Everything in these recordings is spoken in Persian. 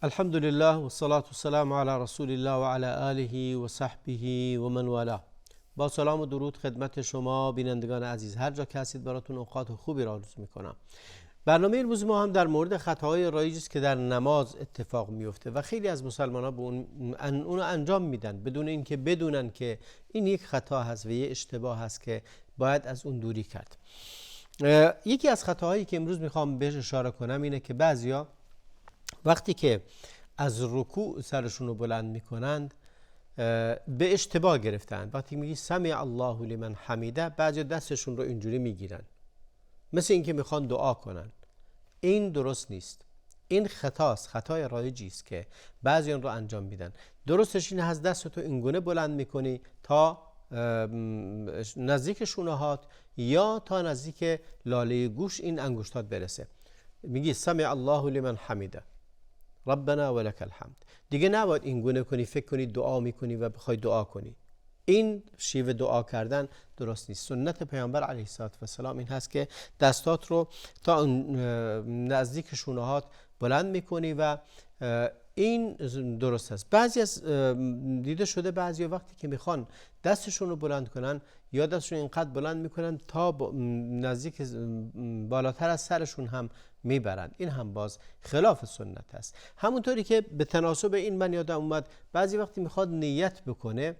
الحمد لله والصلاة والسلام على رسول الله و علی آله و صحبه و من والاه. با سلام و درود خدمت شما بینندگان عزیز، هر جا که هستید براتون اوقات خوبی را آرزو میکنم. برنامه امروز ما هم در مورد خطاهای رایجی است که در نماز اتفاق میفته و خیلی از مسلمان‌ها به اون انجام میدن بدون اینکه بدونن که این یک خطا هست و یک اشتباه هست که باید از اون دوری کرد. یکی از خطاهایی که امروز میخوام بهش اشاره کنم اینه که بعضیا وقتی که از رکوع سرشون رو بلند میکنند به اشتباه گرفتن. وقتی میگی سمع الله لمن حمیده، بعضی دستشون رو اینجوری میگیرن مثل اینکه میخوان دعا کنن. این درست نیست. این خطاست، خطای رایجی است که بعضیان رو انجام میدن. درستش اینه از دستتو اینگونه بلند میکنی تا نزدیک شونهات یا تا نزدیک لاله گوش این انگشتات برسه. میگی سمع الله لمن حمیده ربنا ولک الحمد. دیگه نباید این گونه کنی، فکر کنی دعا میکنی و بخوای دعا کنی. این شیوه دعا کردن درست نیست. سنت پیامبر علیه السلام این هست که دستات رو تا نزدیک شونهات بلند میکنی و این درست است. بعضی از دیده شده بعضی وقتی که میخوان دستشون رو بلند کنن یا دستشون اینقدر بلند میکنن تا نزدیک بالاتر از سرشون هم میبرند. این هم باز خلاف سنت است. همونطوری که به تناسب این من یادم اومد بعضی وقتی میخواد نیت بکنه،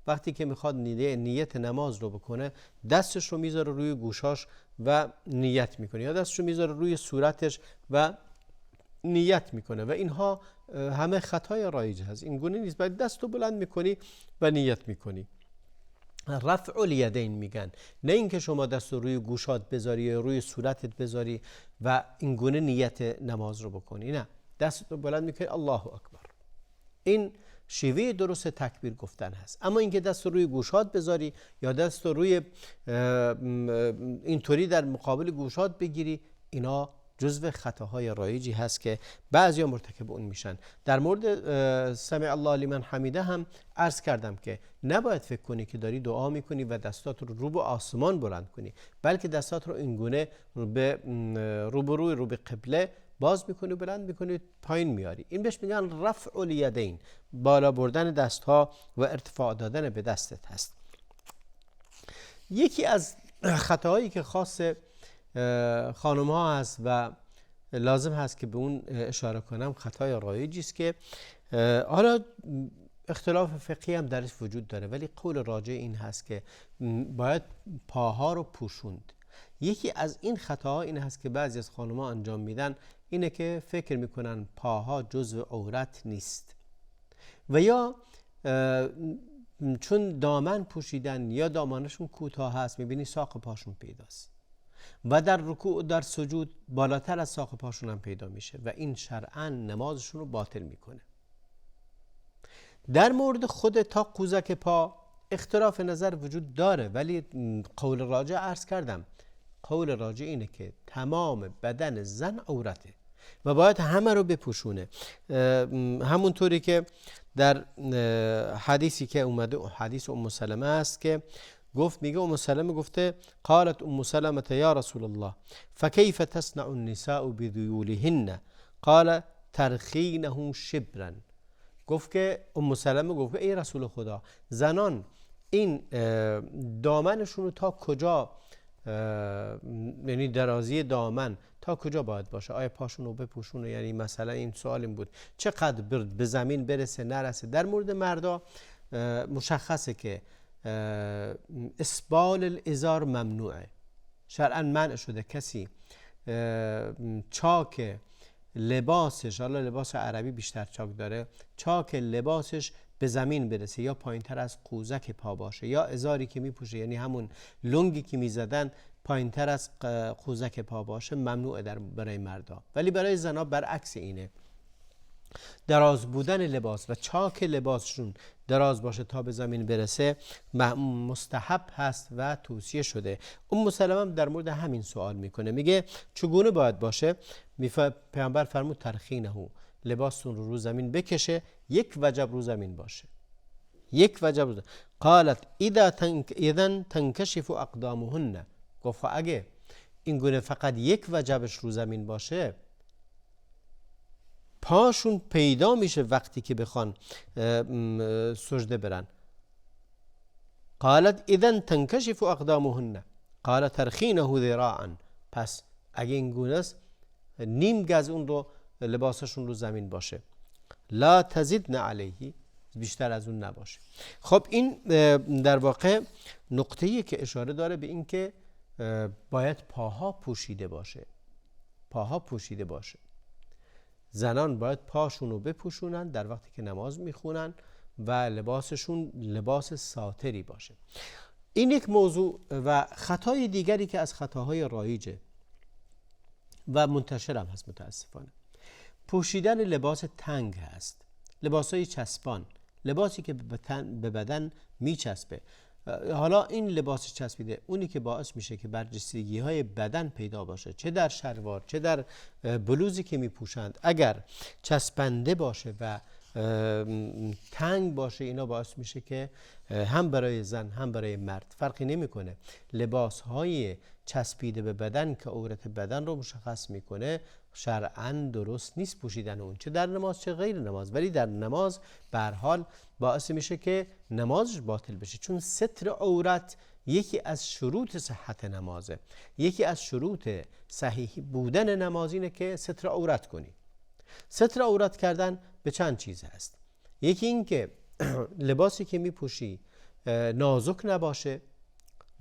وقتی که میخواد نیت نماز رو بکنه دستش رو میذاره روی گوشاش و نیت میکنه یا دستش رو میذاره روی صورتش و نیت میکنه و اینها همه خطای رایج هست. این گونه نیست. باید دست رو بلند میکنی و نیت میکنی. رفع الیدین میگن، نه اینکه شما دست رو روی گوشات بذاری یا روی صورتت بذاری و این گونه نیت نماز رو بکنی. نه، دست رو بلند میکنی الله اکبر. این شیوه درست تکبیر گفتن هست. اما اینکه دست رو روی گوشات بذاری یا دست رو روی اینطوری در مقابل گوشات بگیری، اینا جزو خطاهای رایجی هست که بعضیا مرتکب اون میشن. در مورد سمع الله لمن حمیده هم عرض کردم که نباید فکر کنی که داری دعا میکنی و دستات رو به آسمان بلند کنی، بلکه دستات رو اینگونه رو به قبله باز میکنی، بلند میکنی، پایین میاری. این بهش میگن رفع الیدین، بالا بردن دستها و ارتفاع دادن به دستت هست. یکی از خطاهایی که خاص خانم ها هست و لازم هست که به اون اشاره کنم، خطای رایجی است که حالا اختلاف فقهی هم درش وجود داره، ولی قول راجع این هست که باید پاها رو پوشوند. یکی از این خطاها این هست که بعضی از خانم ها انجام میدن، اینه که فکر میکنن پاها جزو عورت نیست و یا چون دامن پوشیدن یا دامانشون کوتاه هست میبینی ساق پاشون پیداست و در رکوع و در سجود بالاتر از ساق پاشون هم پیدا میشه و این شرعاً نمازشون رو باطل میکنه. در مورد خود تا قوزک پا اختلاف نظر وجود داره، ولی قول راجع عرض کردم، قول راجع اینه که تمام بدن زن عورته و باید همه رو بپوشونه. همونطوری که در حدیثی که اومده، حدیث ام سلمه است که میگه ام سلمه گفته قالت ام سلمه یا رسول الله فكيف تصنع النساء بذيولهن قال ترخینه شبرا. گفت که ام سلمه گفت ای رسول خدا، زنان این دامنشون رو تا کجا، یعنی درازی دامن تا کجا باید باشه؟ آیا پاشون رو بپوشونه؟ یعنی مثلا این سوال این بود چقدر به زمین برسه نرسه. در مورد مردا مشخصه که اسبال الازار ممنوعه، شرعاً منع شده کسی چاک لباسش، حالا لباس عربی بیشتر چاک داره، چاک لباسش به زمین برسه یا پایین تر از قوزک پا باشه یا ازاری که میپوشه، یعنی همون لنگی که میزدن پایین تر از قوزک پا باشه، ممنوعه برای مردا. ولی برای زنا برعکس اینه، دراز بودن لباس و چاک لباسشون دراز باشه تا به زمین برسه مستحب هست و توصیه شده. ام سلمه در مورد همین سوال میکنه، میگه چگونه باید باشه؟ پیامبر فرمود ترخینه، لباستون رو زمین بکشه، یک وجب رو زمین باشه، یک وجب رو زمین. قالت اذا تنکشف اقدامهن، گفت اگه این گونه فقط یک وجبش رو زمین باشه پاشون پیدا میشه وقتی که بخوان سجده برن. قالت اذن تنکشف اقدامهن قال ترخینه ذراعا. پس اگه این گونه است نیم گز اون رو لباسشون رو زمین باشه. لا تزدن علیه، بیشتر از اون نباشه. خب این در واقع نقطه‌ایه که اشاره داره به این که باید پاها پوشیده باشه. پاها پوشیده باشه. زنان باید پاشون رو بپوشونن در وقتی که نماز میخونن و لباسشون لباس ساتری باشه. این یک موضوع. و خطای دیگری که از خطاهای رایجه و منتشر هم هست متاسفانه، پوشیدن لباس تنگ هست، لباسای چسبان، لباسی که به بدن میچسبه. حالا این لباس چسبیده اونی که باعث میشه که برجستگی های بدن پیدا باشه، چه در شلوار چه در بلوزی که میپوشند، اگر چسبنده باشه و تنگ باشه، اینا باعث میشه که هم برای زن هم برای مرد فرقی نمیکنه. لباس های چسبیده به بدن که عورت بدن رو مشخص میکنه شرعاً درست نیست پوشیدن اون، چه در نماز چه غیر نماز. ولی در نماز به هر حال باعث میشه که نمازش باطل بشه، چون ستر عورت یکی از شروط صحت نمازه. یکی از شروط صحیح بودن نماز اینه که ستر عورت کنی. ستر عورت کردن به چند چیز هست. یکی این که لباسی که میپوشی نازک نباشه.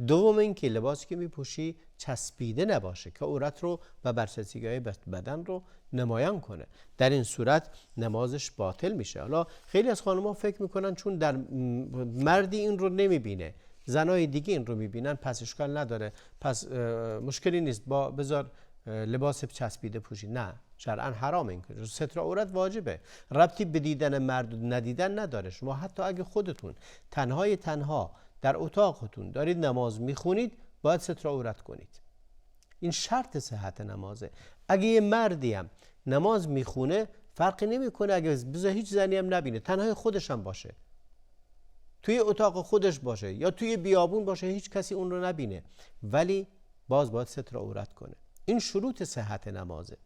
دوم این که لباسی که میپوشی چسبیده نباشه که عورت رو و برچسبی‌های بدن رو نمایان کنه. در این صورت نمازش باطل میشه. حالا خیلی از خانم‌ها فکر میکنن چون در مردی این رو نمیبینه، زنای دیگه این رو میبینن، پس اشکال نداره، پس مشکلی نیست، بذار لباس چسبیده پوشی. نه، شرعاً حرام این که ستر عورت واجبه. ربطی به دیدن مرد و ندیدن نداره. شما حتی اگه خودتون تنها در اتاقتون دارید نماز میخونید باید ستر عورت کنید. این شرط صحت نمازه. اگه یه مردی هم نماز میخونه فرقی نمیکنه، اگه بذار هیچ زنی هم نبینه، تنهای خودش هم باشه، توی اتاق خودش باشه یا توی بیابون باشه، هیچ کسی اون رو نبینه، ولی باید ستر عورت کنه. این شروط صحت نمازه.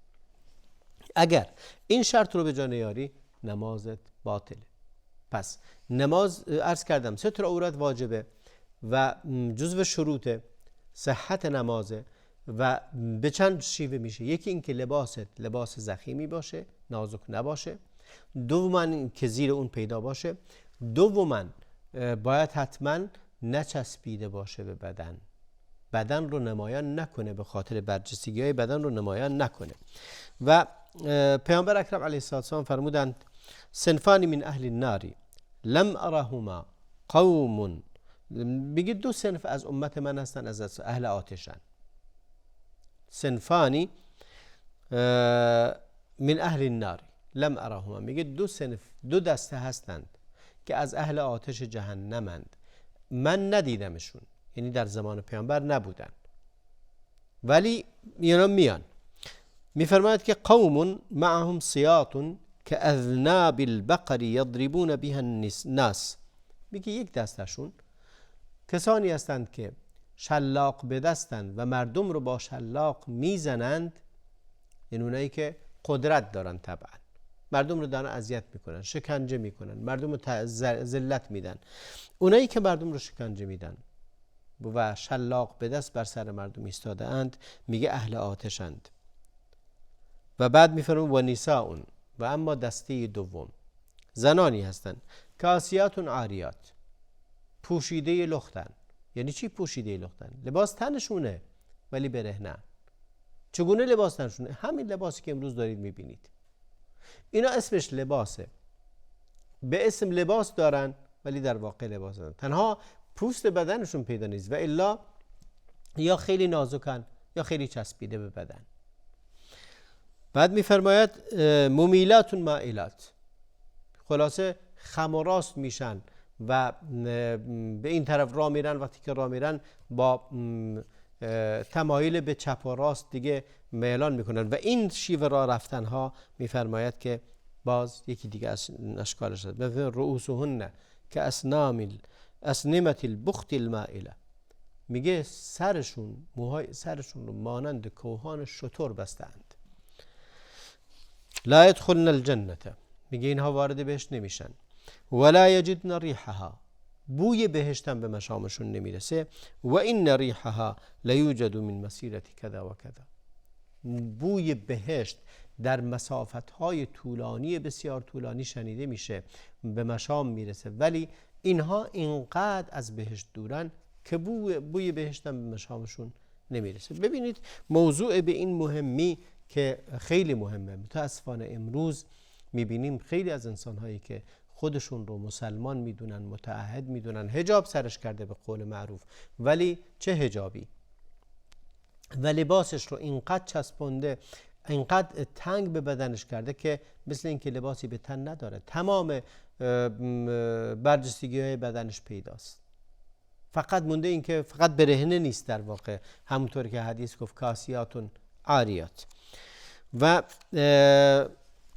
اگر این شرط رو به جا نیاری نمازت باطله. پس نماز عرض کردم ستر عورت واجبه و جزو شروط صحت نمازه و به چند شیوه میشه. یکی این که لباس ضخیمی باشه، نازک نباشه. دوما که زیر اون پیدا باشه. دوما باید حتما نچسبیده باشه به بدن رو نمایان نکنه، به خاطر برجستگی های بدن رو نمایان نکنه. و پیامبر اکرم علیه السلام فرمودند صنفان من اهل النار لم ارهما قوم، میگه دو صنف از امت من هستن از اهل آتشن. صنفانی من اهل النار لم ارهما، میگه دو دسته هستند که از اهل آتش جهنمند، من ندیدمشون، یعنی در زمان پیامبر نبودن ولی اینا میان. میفرماید که قوم معهم سیاط که اذناب البقر یضربون بها الناس، میگه یک دستشون کسانی هستند که شلاق به دستند و مردم رو با شلاق میزنند، یعنی اونایی که قدرت دارن، طبعا مردم رو دارن اذیت میکنن، شکنجه میکنن، مردم رو ذلت میدن. اونایی که مردم رو شکنجه میدن و شلاق به دست بر سر مردم ایستاده اند، میگه اهل آتشند. و بعد میفرمون و نساء، و اما دسته دوم زنانی هستند کاسیات عاریات، پوشیده لختن. یعنی چی پوشیده لختن؟ لباس تنشونه ولی برهنه. چگونه لباس تنشونه؟ همین لباسی که امروز دارید میبینید. اینا اسمش لباسه، به اسم لباس دارن ولی در واقع لباس دارن. تنها پوست بدنشون پیدا نیست و الا یا خیلی نازکن یا خیلی چسبیده به بدن. بعد میفرماید ممیلات مائلات، خلاصه خم و راست میشن و به این طرف راه میرن، وقتی که راه میرن با تمایل به چپ و راست دیگه میلان میکنن و این شیوه راه رفتن ها میفرماید که باز یکی دیگه از اشکالش هست. مثلا رؤوسهن که اسنمة البخت المائله، میگه موهای سرشون رو مانند کوهان شتر بستند. لا يدخلن الجنة، میگه اینها وارد بهشت نمیشن. ولا یجدن ریحها، بوی بهشتم به مشامشون نمیرسه. و این ریحها لیوجد من مسیرت کذا و کذا، بوی بهشت در مسافتهای طولانی، بسیار طولانی شنیده میشه، به مشام میرسه، ولی اینها اینقدر از بهشت دورن که بوی بهشتم به مشامشون نمیرسه. ببینید موضوع به این مهمی که خیلی مهمه. متاسفانه امروز میبینیم خیلی از انسانهایی که خودشون رو مسلمان میدونن، متعهد میدونن، حجاب سرش کرده به قول معروف، ولی چه حجابی، و لباسش رو اینقدر چسبونده، اینقدر تنگ به بدنش کرده که مثل اینکه لباسی به تن نداره، تمام برجستگی های بدنش پیداست، فقط مونده این که فقط برهنه نیست، در واقع همونطور که حدیث گفت کاسیاتون عاریات. و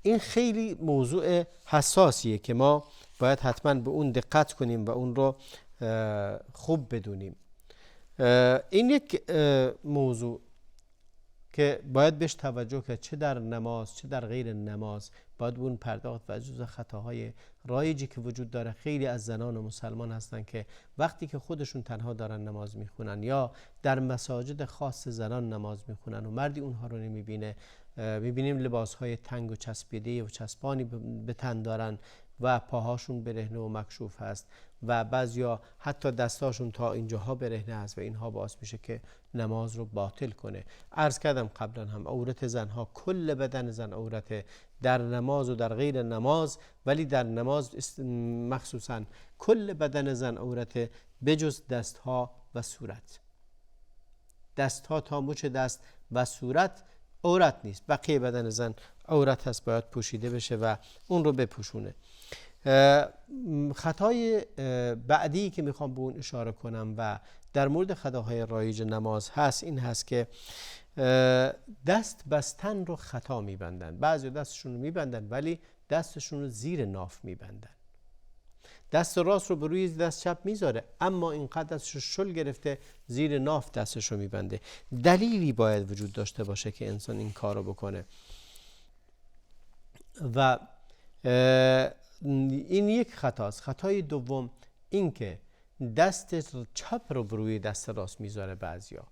این خیلی موضوع حساسیه که ما باید حتما به اون دقت کنیم و اون رو خوب بدونیم. این یک موضوع که باید بهش توجه کرد، چه در نماز چه در غیر نماز باید به اون پرداخت. و جزو خطاهای رایجی که وجود داره، خیلی از زنان و مسلمان هستن که وقتی که خودشون تنها دارن نماز میخونن یا در مساجد خاص زنان نماز میخونن و مردی اونها رو نمیبینه، میبینیم لباسهای تنگ و چسبیده و چسبانی به تن دارن و پاهاشون برهنه و مکشوف هست و بعضیا حتی دستاشون تا اینجاها برهنه هست و اینها باعث میشه که نماز رو باطل کنه. عرض کردم قبلا هم عورت زنها، کل بدن زن عورت در نماز و در غیر نماز، ولی در نماز مخصوصا کل بدن زن عورت بجز دستها و صورت. دستها تا مچ دست و صورت عورت نیست، بقیه بدن زن عورت هست، باید پوشیده بشه و اون رو بپوشونه. خطای بعدی که میخوام به اون اشاره کنم و در مورد خطاهای رایج نماز هست، این هست که دست بستن رو خطا میبندن. بعضی دستشون رو میبندن ولی دستشون رو زیر ناف میبندن. دست راست رو به روی دست چپ میذاره، اما اینقدر دستش رو شل گرفته زیر ناف دستش رو میبنده. دلیلی باید وجود داشته باشه که انسان این کار رو بکنه. و این یک خطاست. خطای دوم این که دست چپ رو بر روی دست راست میذاره بعضیا،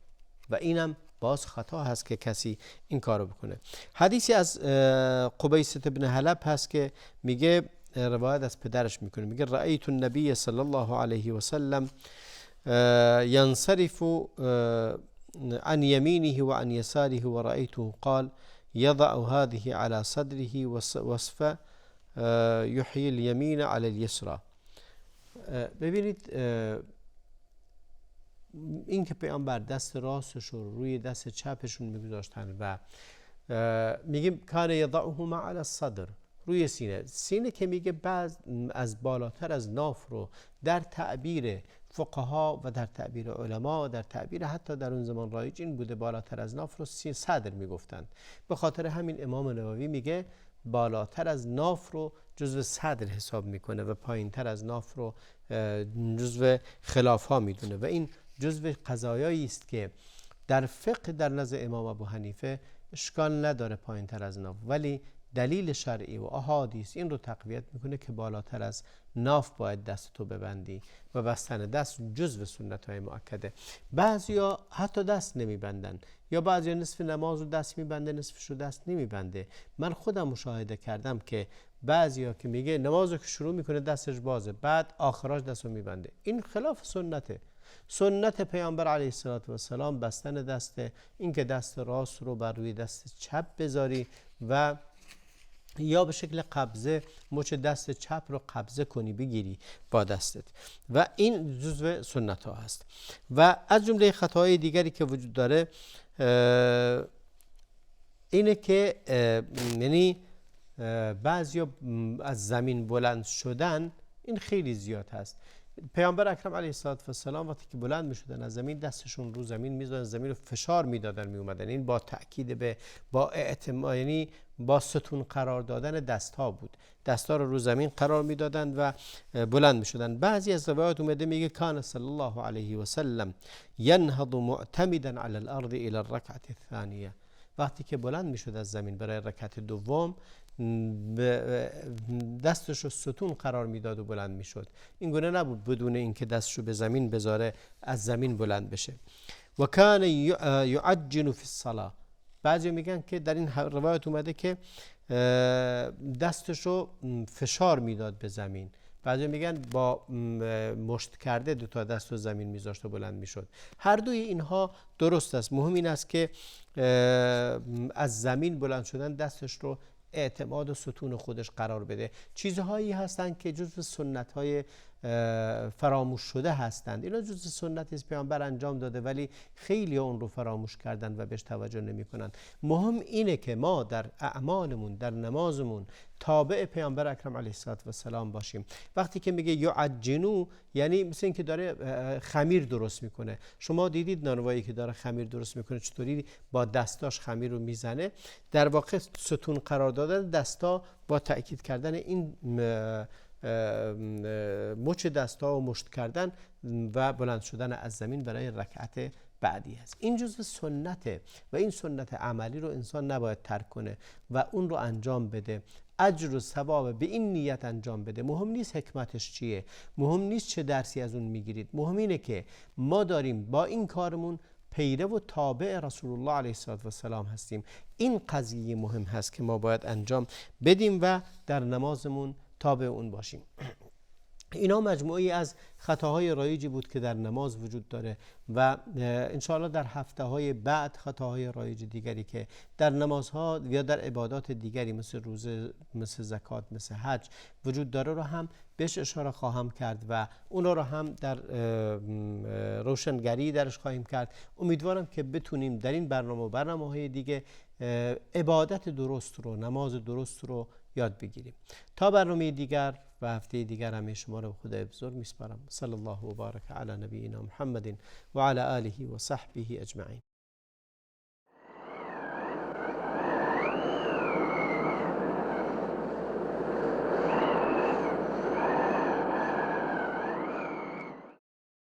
و اینم باز خطا هست که کسی این کار رو بکنه. حدیثی از قبیسة بن حلب هست که میگه، روایت از پدرش میکنه، میگه رأیت النبی صلی الله علیه و سلم ينصرف عن يمينه وعن يساره ورأيته قال يضع هذه على صدره وصف یحیی الیمین علی الیسرا. ببینید این که پیامبر دست راستش رو روی دست چپشون میگذاشتن و میگیم کان یضعهما علی الصدر، روی سینه که میگه بعض از بالاتر از ناف رو در تعبیر فقها و در تعبیر علما، در تعبیر حتی در اون زمان رایج این بوده، بالاتر از ناف رو صدر میگفتن. به خاطر همین امام نووی میگه بالاتر از ناف رو جزو صدر حساب میکنه و پایین تر از ناف رو جزو خلاف ها میدونه، و این جزو قضایایی است که در فقه در نزد امام ابو حنیفه اشکال نداره پایین تر از ناف، ولی دلیل شرعی و احادیث این رو تقویت میکنه که بالاتر از ناف باید دست تو ببندی و بستن دست جزو سنت های مؤکده. بعضیا حتی دست نمیبندن، یا بعضیا نصف نماز رو دست میبنده نصفش رو دست نمیبنده. من خودم مشاهده کردم که بعضیا که میگه نماز رو که شروع میکنه دستش بازه، بعد آخراش دست رو میبنده. این خلاف سنته. سنت پیامبر علیه السلام بستن دسته، این که دست راست رو بر روی دست چپ بذاری و یا به شکل قبضه مچ دست چپ رو قبضه کنی بگیری با دستت، و این جزو سنت ها هست. و از جمله خطاهای دیگری که وجود داره اینه که یعنی بعضیا از زمین بلند شدن، این خیلی زیاد هست. پیامبر اکرم علیه السلام وقتی که بلند میشدن از زمین دستشون رو زمین میذارن، زمین رو فشار میدادن میومدن. این با تأکید به با اعتماد، یعنی با ستون قرار دادن دستها بود. دستها رو زمین قرار میدادن و بلند میشدن. بعضی از روایات اومده میگه کان صلی الله علیه و سلم ینهض معتمدا علی الارض الى الرکعه الثانیه. وقتی که بلند میشد از زمین برای رکعت دوم دستش رو ستون قرار میداد و بلند میشد. این گونه نبود بدون اینکه دستش رو به زمین بذاره از زمین بلند بشه. و کان یعجن فی الصلاه. بعضی میگن که در این روایت اومده که دستش رو فشار میداد به زمین. بعضی میگن با مشت کرده دو تا دست رو زمین میذاشت و بلند میشد. هر دوی اینها درست است. مهم این است که از زمین بلند شدن دستش رو اعتماد و ستون خودش قرار بده. چیزهایی هستند که جزو سنت‌های فراموش شده هستند. اینا جزو سنت است پیامبر انجام داده ولی خیلی اون رو فراموش کردن و بهش توجه نمی‌کنن. مهم اینه که ما در اعمالمون، در نمازمون تابع پیامبر اکرم علیه السلام باشیم. وقتی که میگه یعجنو یعنی مثل اینکه داره خمیر درست میکنه. شما دیدید نانوایی که داره خمیر درست میکنه چطوری با دستاش خمیر رو میزنه؟ در واقع ستون قرار دادن دستا با تأکید کردن این مچ دستا و مشت کردن و بلند شدن از زمین برای رکعت بعدی است. این جزء سنته و این سنت عملی رو انسان نباید ترک کنه و اون رو انجام بده. اجر و ثواب به این نیت انجام بده. مهم نیست حکمتش چیه، مهم نیست چه درسی از اون میگیرید، مهم اینه که ما داریم با این کارمون پیرو و تابع رسول الله علیه السلام هستیم. این قضیه مهم هست که ما باید انجام بدیم و در نمازمون تابع اون باشیم. اینا مجموعی از خطاهای رایجی بود که در نماز وجود داره و انشاءالله در هفته‌های بعد خطاهای رایج دیگری که در نمازها یا در عبادات دیگری مثل روزه، مثل زکات، مثل حج وجود داره رو هم بهش اشاره خواهم کرد و اونا رو هم در روشنگری درش خواهیم کرد. امیدوارم که بتونیم در این برنامه و برنامه‌های دیگه عبادت درست رو، نماز درست رو یاد بگیریم. تا برنامه دیگر و هفته دیگر همه شما رو به خدای بزرگ میسپارم. صلی الله و بارک علی نبینا محمد و علی آله و صحبه اجمعین.